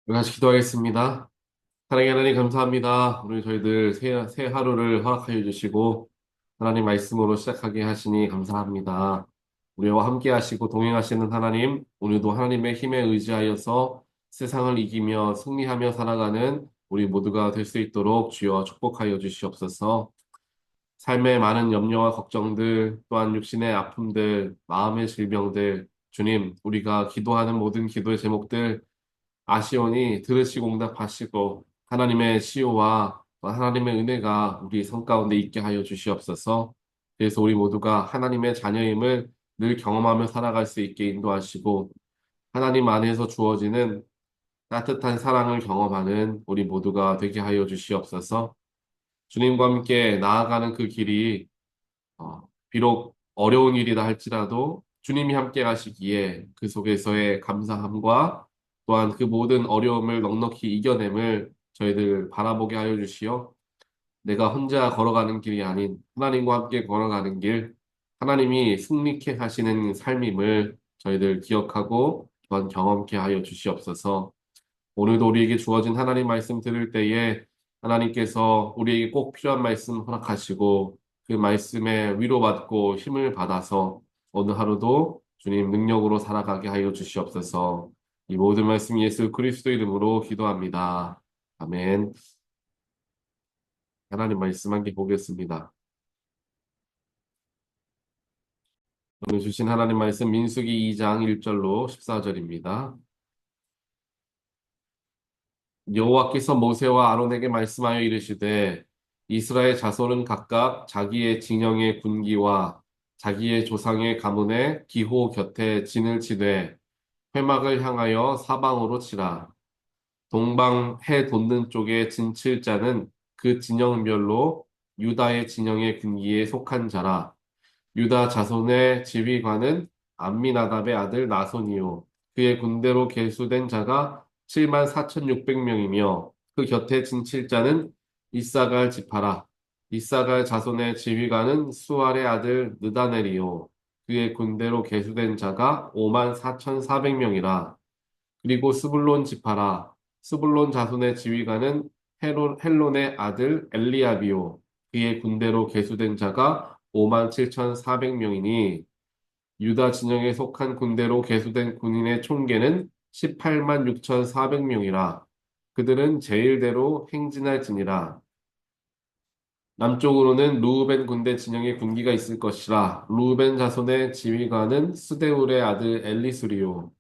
같이 기도하겠습니다. 사랑의 하나님 감사합니다. 오늘 저희들 새 하루를 허락하여 주시고 하나님 말씀으로 시작하게 하시니 감사합니다. 우리와 함께 하시고 동행하시는 하나님, 오늘도 하나님의 힘에 의지하여서 세상을 이기며 승리하며 살아가는 우리 모두가 될 수 있도록 주여 축복하여 주시옵소서. 삶의 많은 염려와 걱정들, 또한 육신의 아픔들, 마음의 질병들, 주님, 우리가 기도하는 모든 기도의 제목들 아시오니 들으시고 응답하시고 하나님의 치유와 하나님의 은혜가 우리 삶 가운데 있게 하여 주시옵소서. 그래서 우리 모두가 하나님의 자녀임을 늘 경험하며 살아갈 수 있게 인도하시고 하나님 안에서 주어지는 따뜻한 사랑을 경험하는 우리 모두가 되게 하여 주시옵소서. 주님과 함께 나아가는 그 길이 비록 어려운 일이다 할지라도 주님이 함께 하시기에 그 속에서의 감사함과 또한 그 모든 어려움을 넉넉히 이겨냄을 저희들 바라보게 하여 주시어 내가 혼자 걸어가는 길이 아닌 하나님과 함께 걸어가는 길, 하나님이 승리케 하시는 삶임을 저희들 기억하고 또한 경험케 하여 주시옵소서. 오늘도 우리에게 주어진 하나님 말씀 들을 때에 하나님께서 우리에게 꼭 필요한 말씀 허락하시고 그 말씀에 위로받고 힘을 받아서 오늘 하루도 주님 능력으로 살아가게 하여 주시옵소서. 이 모든 말씀 예수 그리스도 이름으로 기도합니다. 아멘. 하나님 말씀 함께 보겠습니다. 오늘 주신 하나님 말씀 민수기 2장 1절로 14절입니다. 여호와께서 모세와 아론에게 말씀하여 이르시되 이스라엘 자손은 각각 자기의 진영의 군기와 자기의 조상의 가문의 기호 곁에 진을 치되 회막을 향하여 사방으로 치라. 동방 해 돋는 쪽에 진칠 자는 그 진영별로 유다의 진영의 군기에 속한 자라. 유다 자손의 지휘관은 암미나답의 아들 나손이요. 그의 군대로 계수된 자가 7만 4,600명이며 그 곁에 진칠자는 이사갈 지파라. 이사갈 자손의 지휘관은 수알의 아들 느다넬이요. 그의 군대로 계수된 자가 5만 4,400명이라. 그리고 스불론 지파라. 스불론 자손의 지휘관은 헬론의 아들 엘리압이요. 그의 군대로 계수된 자가 5만 7,400명이니 유다 진영에 속한 군대로 계수된 군인의 총계는 18만 6,400명이라. 그들은 제일대로 행진할지니라. 남쪽으로는 루우벤 군대 진영의 군기가 있을 것이라. 루우벤 자손의 지휘관은 스데울의 아들 엘리수리요.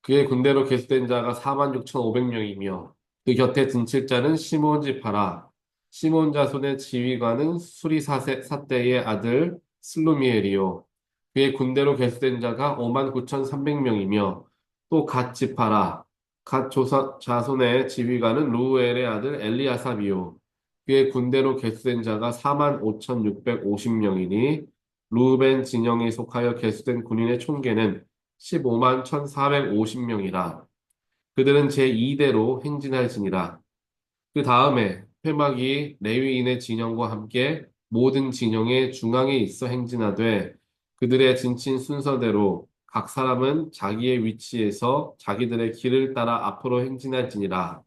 그의 군대로 계수된 자가 4만 6,500명이며 그 곁에 진칠 자는 시몬 지파라. 시몬 자손의 지휘관은 사대의 아들 슬루미엘이요. 그의 군대로 계수된 자가 5만 9,300명이며 또 갓 지파라. 자손의 지휘관은 루엘의 아들 엘리아삽이요. 그의 군대로 계수된 자가 4만 5,650명이니 루벤 진영에 속하여 계수된 군인의 총계는 15만 1,450명이라. 그들은 제2대로 행진할지니라. 그 다음에 회막이 레위인의 진영과 함께 모든 진영의 중앙에 있어 행진하되 그들의 진친 순서대로 각 사람은 자기의 위치에서 자기들의 길을 따라 앞으로 행진할지니라.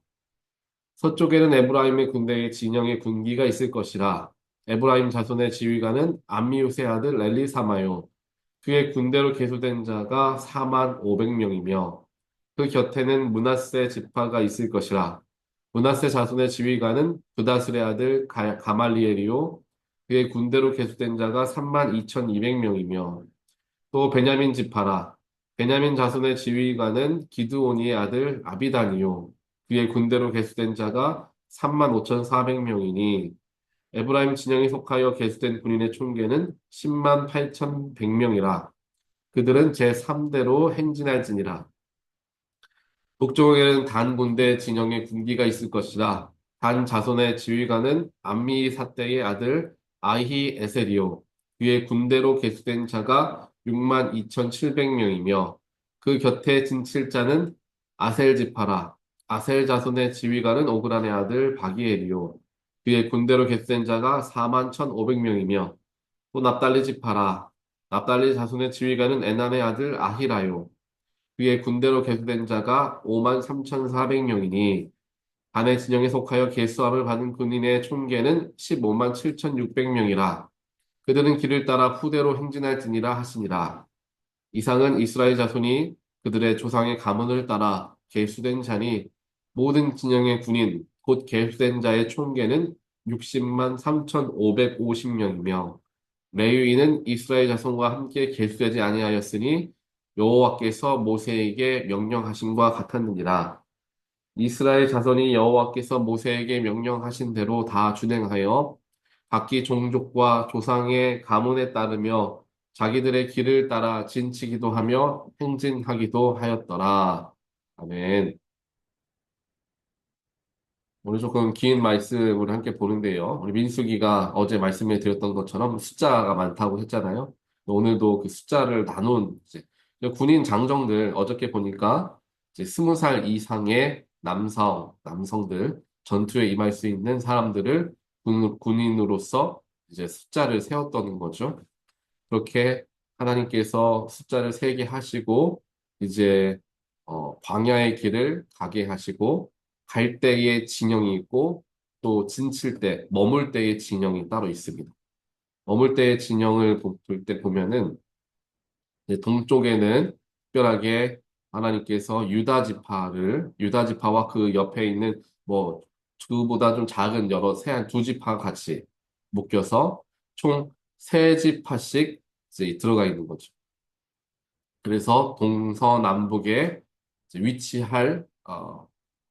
서쪽에는 에브라임의 군대의 진영의 군기가 있을 것이라. 에브라임 자손의 지휘관은 암미우스의 아들 엘리사마요. 그의 군대로 계수된 자가 4만 500명이며 그 곁에는 므낫세 지파가 있을 것이라. 므낫세 자손의 지휘관은 브다슬의 아들 가말리엘이요. 그의 군대로 계수된 자가 3만 2,200명이며 또 베냐민 지파라. 베냐민 자손의 지휘관은 기드온이의 아들 아비단이요. 그의 군대로 계수된 자가 3만 5,400명이니 에브라임 진영에 속하여 계수된 군인의 총계는 10만 8,100명이라. 그들은 제3대로 행진할지니라. 북쪽에는 단 군대 진영의 군기가 있을 것이라. 단 자손의 지휘관은 암미 사대의 아들 아히 에셀이요. 그의 군대로 계수된 자가 6만 2,700명이며 그 곁에 진칠 자는 아셀 지파라. 아셀 자손의 지휘관은 오그란의 아들 바기엘이요. 그의 군대로 계수된 자가 4만 1,500명이며 또 납달리 지파라. 납달리 자손의 지휘관은 에난의 아들 아히라요. 그의 군대로 계수된 자가 5만 3,400명이니 반의 진영에 속하여 계수함을 받은 군인의 총계는 15만 7,600명이라. 그들은 길을 따라 후대로 행진할지니라 하시니라. 이상은 이스라엘 자손이 그들의 조상의 가문을 따라 계수된 자니 모든 진영의 군인 곧 계수된 자의 총계는 60만 3,550명이며 레위인은 이스라엘 자손과 함께 계수되지 아니하였으니 여호와께서 모세에게 명령하신 바 같았느니라. 이스라엘 자손이 여호와께서 모세에게 명령하신 대로 다 준행하여 각기 종족과 조상의 가문에 따르며 자기들의 길을 따라 진치기도 하며 행진하기도 하였더라. 아멘. 오늘 조금 긴 말씀을 함께 보는데요. 우리 민수기가 어제 말씀해 드렸던 것처럼 숫자가 많다고 했잖아요. 오늘도 그 숫자를 나눈 이제 군인 장정들 어저께 보니까 이제 20살 이상의 남성들 전투에 임할 수 있는 사람들을 군인으로서 이제 숫자를 세웠다는 거죠. 그렇게 하나님께서 숫자를 세게 하시고 이제 광야의 길을 가게 하시고 갈 때의 진영이 있고 또 진칠 때 머물 때의 진영이 따로 있습니다. 머물 때의 진영을 볼 때 보면은 이제 동쪽에는 특별하게 하나님께서 유다 지파와 그 옆에 있는 뭐 그보다 좀 작은 여러 세한 두 지파가 같이 묶여서 총 세 지파씩 이제 들어가 있는 거죠. 그래서 동서남북에 이제 위치할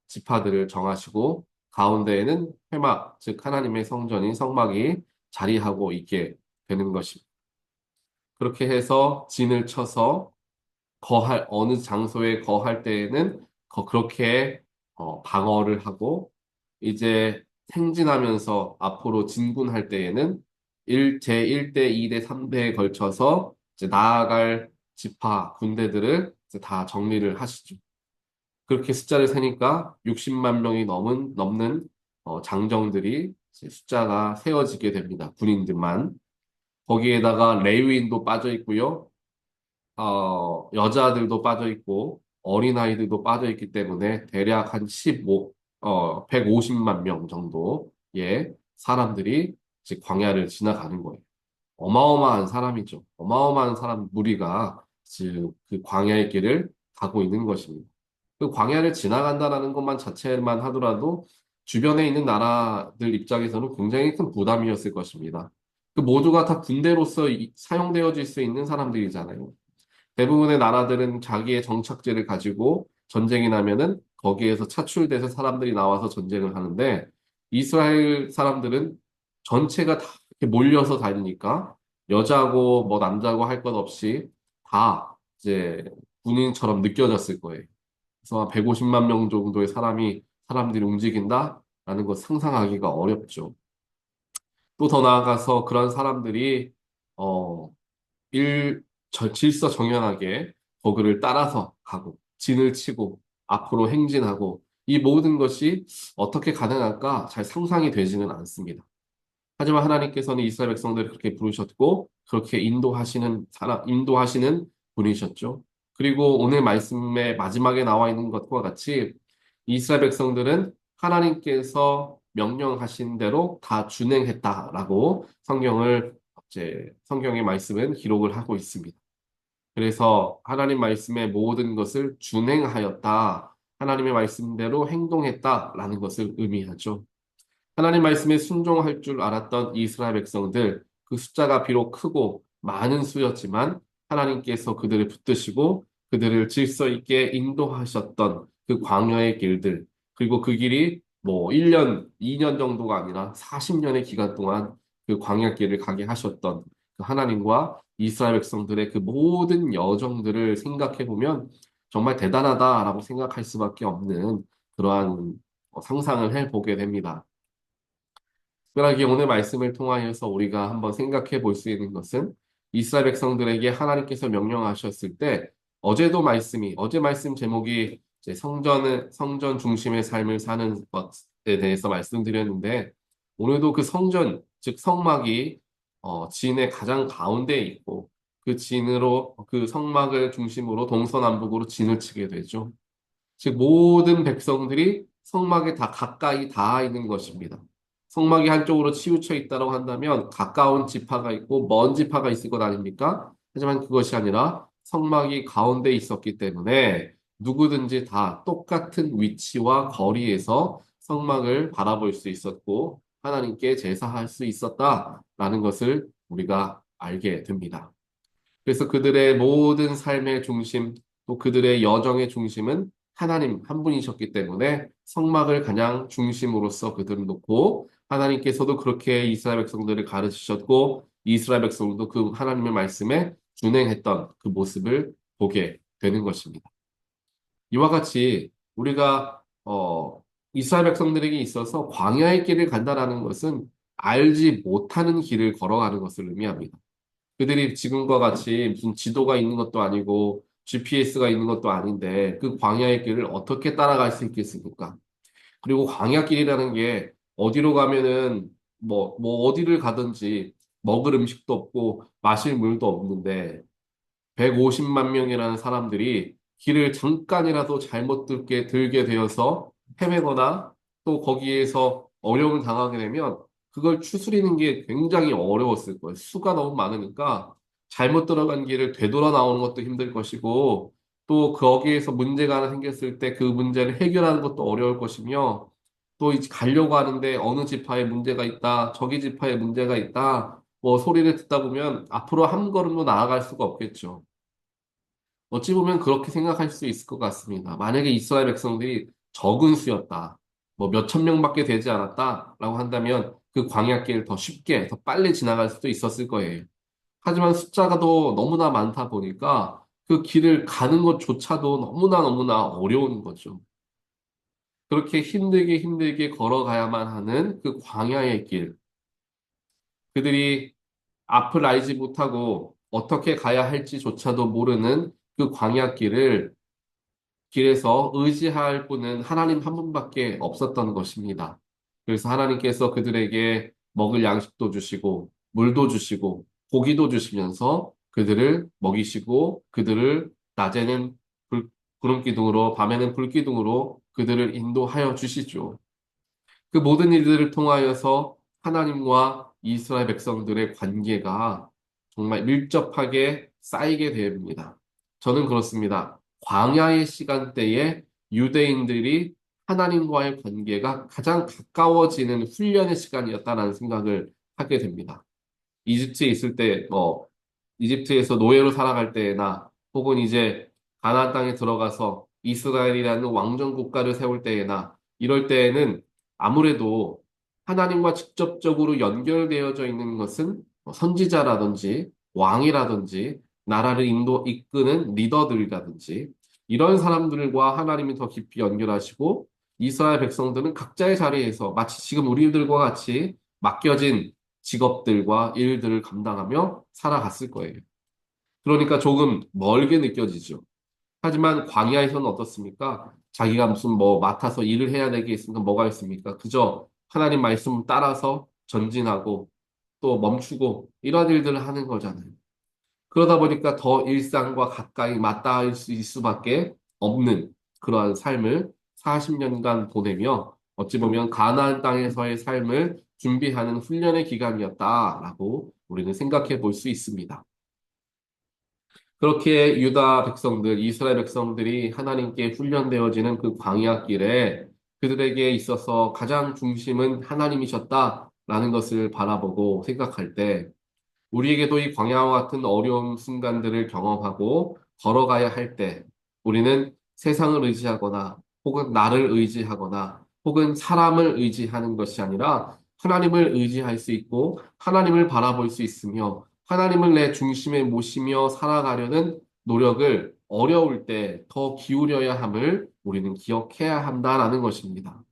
지파들을 정하시고 가운데에는 회막, 즉 하나님의 성전인 성막이 자리하고 있게 되는 것입니다. 그렇게 해서 진을 쳐서 거할 어느 장소에 거할 때에는 그렇게 방어를 하고 이제 행진하면서 앞으로 진군할 때에는 제1대, 2대, 3대에 걸쳐서 이제 나아갈 지파 군대들을 이제 다 정리를 하시죠. 그렇게 숫자를 세니까 60만 명이 넘는 장정들이 이제 숫자가 세워지게 됩니다. 군인들만. 거기에다가 레위인도 빠져 있고요. 여자들도 빠져 있고 어린아이들도 빠져 있기 때문에 대략 한 150만 명 정도의 사람들이 이제 광야를 지나가는 거예요. 어마어마한 사람이죠. 어마어마한 사람 무리가 지금 그 광야의 길을 가고 있는 것입니다. 그 광야를 지나간다라는 것만 자체만 하더라도 주변에 있는 나라들 입장에서는 굉장히 큰 부담이었을 것입니다. 그 모두가 다 군대로서 사용되어질 수 있는 사람들이잖아요. 대부분의 나라들은 자기의 정착지를 가지고 전쟁이 나면은 거기에서 차출돼서 사람들이 나와서 전쟁을 하는데 이스라엘 사람들은 전체가 다 이렇게 몰려서 다니니까 여자고 뭐 남자고 할 것 없이 다 이제 군인처럼 느껴졌을 거예요. 그래서 150만 명 정도의 사람들이 움직인다라는 것 상상하기가 어렵죠. 또 더 나아가서 그런 사람들이 어, 질서정연하게 거기를 따라서 가고, 진을 치고, 앞으로 행진하고, 이 모든 것이 어떻게 가능할까 잘 상상이 되지는 않습니다. 하지만 하나님께서는 이스라엘 백성들을 그렇게 부르셨고, 그렇게 인도하시는 분이셨죠. 그리고 오늘 말씀의 마지막에 나와 있는 것과 같이 이스라엘 백성들은 하나님께서 명령하신 대로 다 준행했다라고 성경의 말씀은 기록을 하고 있습니다. 그래서 하나님 말씀의 모든 것을 준행하였다. 하나님의 말씀대로 행동했다라는 것을 의미하죠. 하나님 말씀에 순종할 줄 알았던 이스라엘 백성들, 그 숫자가 비록 크고 많은 수였지만 하나님께서 그들을 붙드시고 그들을 질서 있게 인도하셨던 그 광야의 길들, 그리고 그 길이 뭐 1년, 2년 정도가 아니라 40년의 기간 동안 그 광야 길을 가게 하셨던 그 하나님과 이스라엘 백성들의 그 모든 여정들을 생각해 보면 정말 대단하다라고 생각할 수밖에 없는 그러한 상상을 해보게 됩니다. 특별하게 오늘 말씀을 통하여서 우리가 한번 생각해 볼 수 있는 것은 이스라엘 백성들에게 하나님께서 명령하셨을 때 어제 말씀 제목이 이제 성전 중심의 삶을 사는 것에 대해서 말씀드렸는데 오늘도 그 성전, 즉 성막이 진의 가장 가운데에 있고 그 진으로, 그 성막을 중심으로 동서남북으로 진을 치게 되죠. 즉, 모든 백성들이 성막에 다 가까이 닿아 있는 것입니다. 성막이 한쪽으로 치우쳐 있다고 한다면 가까운 지파가 있고 먼 지파가 있을 것 아닙니까? 하지만 그것이 아니라 성막이 가운데 있었기 때문에 누구든지 다 똑같은 위치와 거리에서 성막을 바라볼 수 있었고 하나님께 제사할 수 있었다라는 것을 우리가 알게 됩니다. 그래서 그들의 모든 삶의 중심, 또 그들의 여정의 중심은 하나님 한 분이셨기 때문에 성막을 가장 중심으로서 그들을 놓고 하나님께서도 그렇게 이스라엘 백성들을 가르치셨고 이스라엘 백성도 그 하나님의 말씀에 준행했던 그 모습을 보게 되는 것입니다. 이와 같이 우리가 이스라엘 백성들에게 있어서 광야의 길을 간다라는 것은 알지 못하는 길을 걸어가는 것을 의미합니다. 그들이 지금과 같이 무슨 지도가 있는 것도 아니고 GPS가 있는 것도 아닌데 그 광야의 길을 어떻게 따라갈 수 있겠습니까? 그리고 광야길이라는 게 어디로 가면은 뭐 어디를 가든지 먹을 음식도 없고 마실 물도 없는데 150만 명이라는 사람들이 길을 잠깐이라도 잘못 들게 되어서 헤매거나 또 거기에서 어려움을 당하게 되면 그걸 추스리는 게 굉장히 어려웠을 거예요. 수가 너무 많으니까 잘못 들어간 길을 되돌아 나오는 것도 힘들 것이고 또 거기에서 문제가 하나 생겼을 때 그 문제를 해결하는 것도 어려울 것이며 또 이제 가려고 하는데 어느 지파에 문제가 있다, 저기 지파에 문제가 있다, 뭐 소리를 듣다 보면 앞으로 한 걸음도 나아갈 수가 없겠죠. 어찌 보면 그렇게 생각할 수 있을 것 같습니다. 만약에 이스라엘 백성들이 적은 수였다, 뭐 몇천 명밖에 되지 않았다라고 한다면 그 광야길 더 쉽게, 더 빨리 지나갈 수도 있었을 거예요. 하지만 숫자가 더 너무나 많다 보니까 그 길을 가는 것조차도 너무나 어려운 거죠. 그렇게 힘들게 걸어가야만 하는 그 광야의 길. 그들이 앞을 알지 못하고 어떻게 가야 할지조차도 모르는 그 광야길을 길에서 의지할 분은 하나님 한 분밖에 없었던 것입니다. 그래서 하나님께서 그들에게 먹을 양식도 주시고, 물도 주시고, 고기도 주시면서 그들을 먹이시고, 그들을 낮에는 구름 기둥으로, 밤에는 불 기둥으로 그들을 인도하여 주시죠. 그 모든 일들을 통하여서 하나님과 이스라엘 백성들의 관계가 정말 밀접하게 쌓이게 됩니다. 저는 그렇습니다. 광야의 시간대에 유대인들이 하나님과의 관계가 가장 가까워지는 훈련의 시간이었다라는 생각을 하게 됩니다. 이집트에 있을 때, 이집트에서 노예로 살아갈 때나 혹은 이제 가나안 땅에 들어가서 이스라엘이라는 왕정 국가를 세울 때나 이럴 때에는 아무래도 하나님과 직접적으로 연결되어져 있는 것은 뭐 선지자라든지 왕이라든지 나라를 이끄는 리더들이라든지 이런 사람들과 하나님이 더 깊이 연결하시고 이스라엘 백성들은 각자의 자리에서 마치 지금 우리들과 같이 맡겨진 직업들과 일들을 감당하며 살아갔을 거예요. 그러니까 조금 멀게 느껴지죠. 하지만 광야에서는 어떻습니까? 자기가 무슨 뭐 맡아서 일을 해야 될 게 있으면 뭐가 있습니까? 그저 하나님 말씀 따라서 전진하고 또 멈추고 이런 일들을 하는 거잖아요. 그러다 보니까 더 일상과 가까이 맞닿을 수 있을 수밖에 없는 그러한 삶을 40년간 보내며 어찌 보면 가나안 땅에서의 삶을 준비하는 훈련의 기간이었다라고 우리는 생각해 볼 수 있습니다. 그렇게 유다 백성들, 이스라엘 백성들이 하나님께 훈련되어지는 그 광야 길에 그들에게 있어서 가장 중심은 하나님이셨다라는 것을 바라보고 생각할 때 우리에게도 이 광야와 같은 어려운 순간들을 경험하고 걸어가야 할 때 우리는 세상을 의지하거나 혹은 나를 의지하거나 혹은 사람을 의지하는 것이 아니라 하나님을 의지할 수 있고 하나님을 바라볼 수 있으며 하나님을 내 중심에 모시며 살아가려는 노력을 어려울 때 더 기울여야 함을 우리는 기억해야 한다라는 것입니다.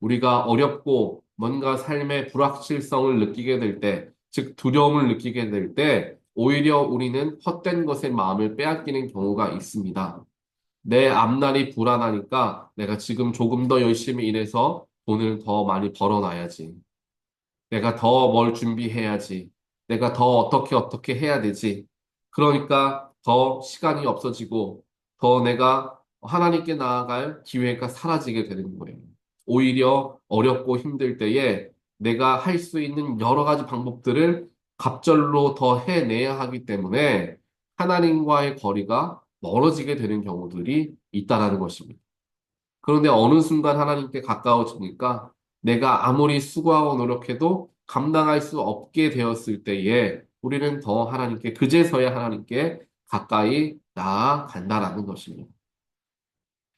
우리가 어렵고 뭔가 삶의 불확실성을 느끼게 될 때, 즉 두려움을 느끼게 될 때, 오히려 우리는 헛된 것에 마음을 빼앗기는 경우가 있습니다. 내 앞날이 불안하니까 내가 지금 조금 더 열심히 일해서 돈을 더 많이 벌어놔야지. 내가 더 뭘 준비해야지. 내가 더 어떻게 해야 되지. 그러니까 더 시간이 없어지고 더 내가 하나님께 나아갈 기회가 사라지게 되는 거예요. 오히려 어렵고 힘들 때에 내가 할 수 있는 여러 가지 방법들을 갑절로 더 해내야 하기 때문에 하나님과의 거리가 멀어지게 되는 경우들이 있다라는 것입니다. 그런데 어느 순간 하나님께 가까워지니까 내가 아무리 수고하고 노력해도 감당할 수 없게 되었을 때에 우리는 더 하나님께, 그제서야 하나님께 가까이 나아간다라는 것입니다.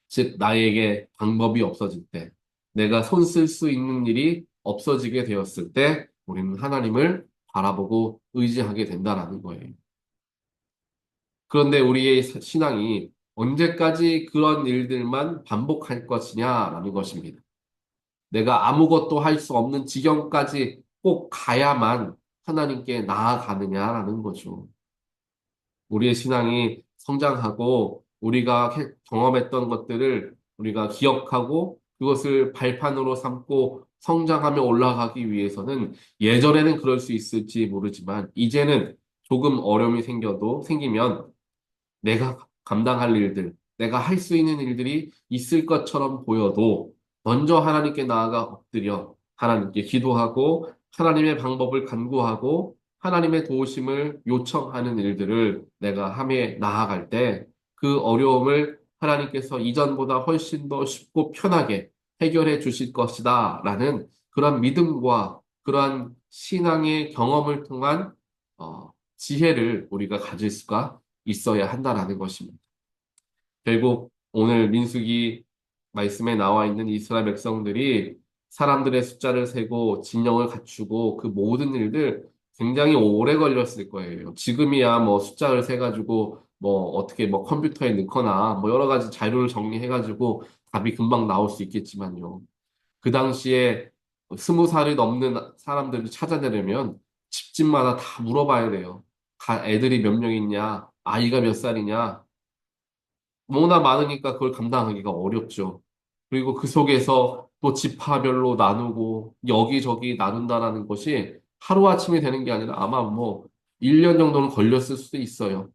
즉, 나에게 방법이 없어질 때, 내가 손 쓸 수 있는 일이 없어지게 되었을 때, 우리는 하나님을 바라보고 의지하게 된다라는 거예요. 그런데 우리의 신앙이 언제까지 그런 일들만 반복할 것이냐라는 것입니다. 내가 아무것도 할 수 없는 지경까지 꼭 가야만 하나님께 나아가느냐라는 거죠. 우리의 신앙이 성장하고 우리가 경험했던 것들을 우리가 기억하고 그것을 발판으로 삼고 성장하며 올라가기 위해서는 예전에는 그럴 수 있을지 모르지만 이제는 조금 어려움이 생기면 내가 감당할 일들, 내가 할 수 있는 일들이 있을 것처럼 보여도 먼저 하나님께 나아가 엎드려 하나님께 기도하고 하나님의 방법을 간구하고 하나님의 도우심을 요청하는 일들을 내가 함에 나아갈 때 그 어려움을 하나님께서 이전보다 훨씬 더 쉽고 편하게 해결해 주실 것이다 라는 그런 믿음과 그러한 신앙의 경험을 통한 지혜를 우리가 가질 수가 있어야 한다라는 것입니다. 결국 오늘 민수기 말씀에 나와 있는 이스라엘 백성들이 사람들의 숫자를 세고 진영을 갖추고 그 모든 일들 굉장히 오래 걸렸을 거예요. 지금이야 뭐 숫자를 세가지고 뭐 어떻게 뭐 컴퓨터에 넣거나 뭐 여러 가지 자료를 정리해가지고 답이 금방 나올 수 있겠지만요. 그 당시에 20살이 넘는 사람들을 찾아내려면 집집마다 다 물어봐야 돼요. 애들이 몇 명 있냐? 아이가 몇 살이냐? 너무나 많으니까 그걸 감당하기가 어렵죠. 그리고 그 속에서 또 지파별로 나누고 여기저기 나눈다라는 것이 하루아침에 되는 게 아니라 아마 뭐 1년 정도는 걸렸을 수도 있어요.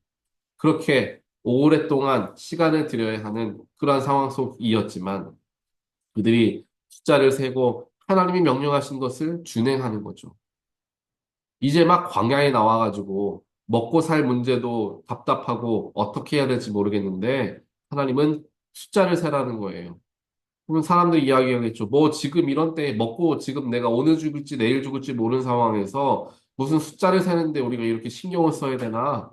그렇게 오랫동안 시간을 들여야 하는 그러한 상황 속이었지만 그들이 숫자를 세고 하나님이 명령하신 것을 준행하는 거죠. 이제 막 광야에 나와가지고 먹고 살 문제도 답답하고 어떻게 해야 될지 모르겠는데 하나님은 숫자를 세라는 거예요. 그러면 사람들이 이야기하겠죠. 뭐 지금 이런 때에 먹고 지금 내가 오늘 죽을지 내일 죽을지 모르는 상황에서 무슨 숫자를 세는데 우리가 이렇게 신경을 써야 되나?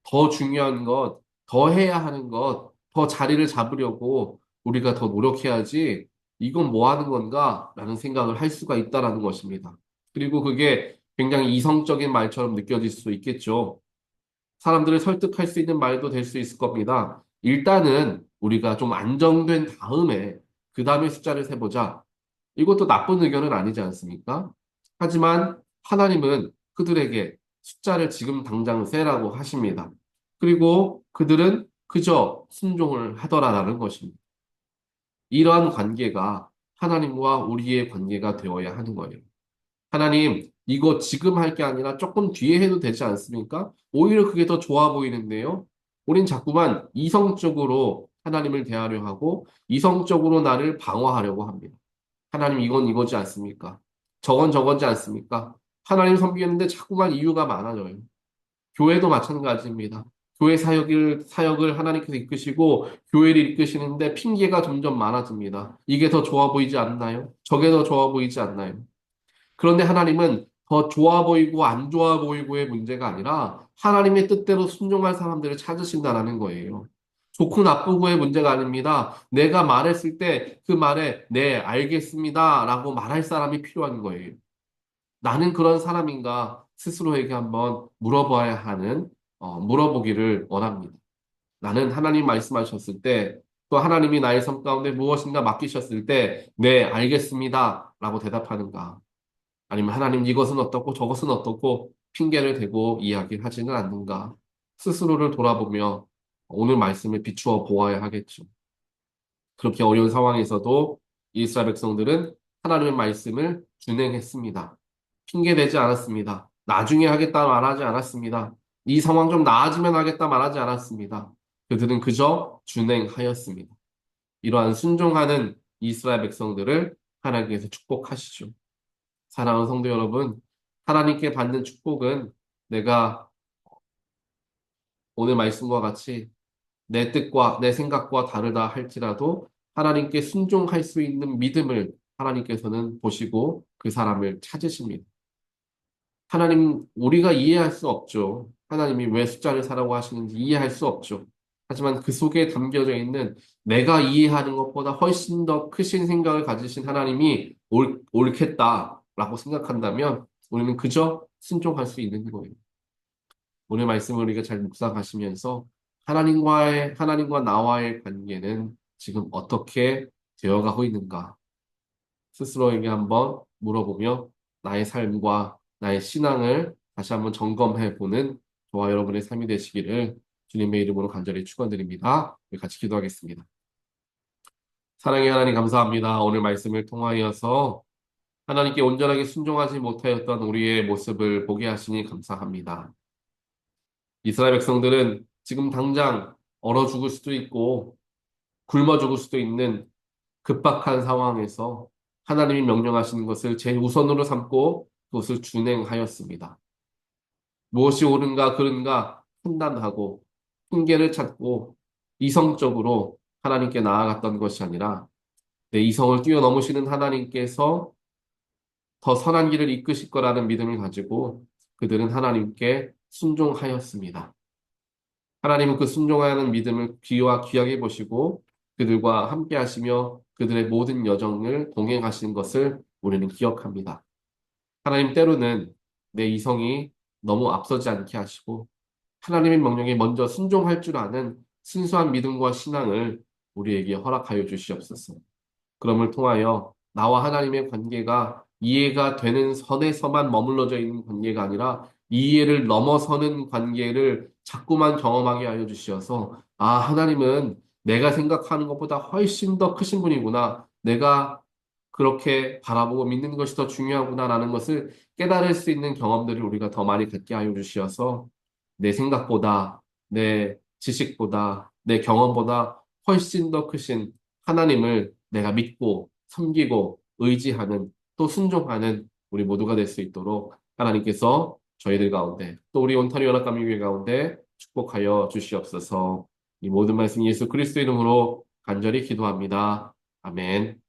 더 중요한 것, 더 해야 하는 것, 더 자리를 잡으려고 우리가 더 노력해야지 이건 뭐 하는 건가? 라는 생각을 할 수가 있다라는 것입니다. 그리고 그게 굉장히 이성적인 말처럼 느껴질 수 있겠죠. 사람들을 설득할 수 있는 말도 될 수 있을 겁니다. 일단은 우리가 좀 안정된 다음에 그 다음에 숫자를 세보자. 이것도 나쁜 의견은 아니지 않습니까? 하지만 하나님은 그들에게 숫자를 지금 당장 세라고 하십니다. 그리고 그들은 그저 순종을 하더라라는 것입니다. 이러한 관계가 하나님과 우리의 관계가 되어야 하는 거예요. 하나님, 이거 지금 할 게 아니라 조금 뒤에 해도 되지 않습니까? 오히려 그게 더 좋아 보이는데요. 우린 자꾸만 이성적으로 하나님을 대하려 하고 이성적으로 나를 방어하려고 합니다. 하나님 이건 이거지 않습니까? 저건 저거지 않습니까? 하나님 섬기는데 자꾸만 이유가 많아져요. 교회도 마찬가지입니다. 교회 사역을 하나님께서 이끄시고 교회를 이끄시는데 핑계가 점점 많아집니다. 이게 더 좋아 보이지 않나요? 저게 더 좋아 보이지 않나요? 그런데 하나님은 더 좋아 보이고 안 좋아 보이고의 문제가 아니라 하나님의 뜻대로 순종할 사람들을 찾으신다라는 거예요. 좋고 나쁘고의 문제가 아닙니다. 내가 말했을 때 그 말에 네, 알겠습니다 라고 말할 사람이 필요한 거예요. 나는 그런 사람인가 스스로에게 한번 물어봐야 하는, 물어보기를 원합니다. 나는 하나님 말씀하셨을 때, 또 하나님이 나의 삶 가운데 무엇인가 맡기셨을 때, 네, 알겠습니다 라고 대답하는가. 아니면 하나님 이것은 어떻고 저것은 어떻고 핑계를 대고 이야기하지는 않는가. 스스로를 돌아보며 오늘 말씀을 비추어 보아야 하겠죠. 그렇게 어려운 상황에서도 이스라엘 백성들은 하나님의 말씀을 준행했습니다. 핑계대지 않았습니다. 나중에 하겠다 말하지 않았습니다. 이 상황 좀 나아지면 하겠다 말하지 않았습니다. 그들은 그저 준행하였습니다. 이러한 순종하는 이스라엘 백성들을 하나님께서 축복하시죠. 사랑하는 성도 여러분, 하나님께 받는 축복은 내가 오늘 말씀과 같이 내 뜻과 내 생각과 다르다 할지라도 하나님께 순종할 수 있는 믿음을 하나님께서는 보시고 그 사람을 찾으십니다. 하나님, 우리가 이해할 수 없죠. 하나님이 왜 숫자를 사라고 하시는지 이해할 수 없죠. 하지만 그 속에 담겨져 있는 내가 이해하는 것보다 훨씬 더 크신 생각을 가지신 하나님이 옳겠다라고 생각한다면 우리는 그저 순종할 수 있는 거예요. 오늘 말씀을 우리가 잘 묵상하시면서 하나님과 나와의 관계는 지금 어떻게 되어가고 있는가? 스스로에게 한번 물어보며 나의 삶과 나의 신앙을 다시 한번 점검해 보는 저와 여러분의 삶이 되시기를 주님의 이름으로 간절히 축원드립니다. 우리 같이 기도하겠습니다. 사랑의 하나님 감사합니다. 오늘 말씀을 통하여서 하나님께 온전하게 순종하지 못하였던 우리의 모습을 보게 하시니 감사합니다. 이스라엘 백성들은 지금 당장 얼어 죽을 수도 있고 굶어 죽을 수도 있는 급박한 상황에서 하나님이 명령하시는 것을 제우선으로 삼고 그것을 준행하였습니다. 무엇이 옳은가 그른가 판단하고 핑계를 찾고 이성적으로 하나님께 나아갔던 것이 아니라 내 이성을 뛰어넘으시는 하나님께서 더 선한 길을 이끄실 거라는 믿음을 가지고 그들은 하나님께 순종하였습니다. 하나님은 그 순종하는 믿음을 귀하게 보시고 그들과 함께 하시며 그들의 모든 여정을 동행하시는 것을 우리는 기억합니다. 하나님 때로는 내 이성이 너무 앞서지 않게 하시고 하나님의 명령에 먼저 순종할 줄 아는 순수한 믿음과 신앙을 우리에게 허락하여 주시옵소서. 그럼을 통하여 나와 하나님의 관계가 이해가 되는 선에서만 머물러져 있는 관계가 아니라 이해를 넘어서는 관계를 자꾸만 경험하게 하여 주시어서 하나님은 내가 생각하는 것보다 훨씬 더 크신 분이구나. 내가 그렇게 바라보고 믿는 것이 더 중요하구나라는 것을 깨달을 수 있는 경험들을 우리가 더 많이 갖게 하여 주시어서 내 생각보다, 내 지식보다, 내 경험보다 훨씬 더 크신 하나님을 내가 믿고 섬기고 의지하는 또 순종하는 우리 모두가 될 수 있도록 하나님께서 저희들 가운데 또 우리 온타리 연합감리교회 가운데 축복하여 주시옵소서. 이 모든 말씀 예수 그리스도 이름으로 간절히 기도합니다. 아멘.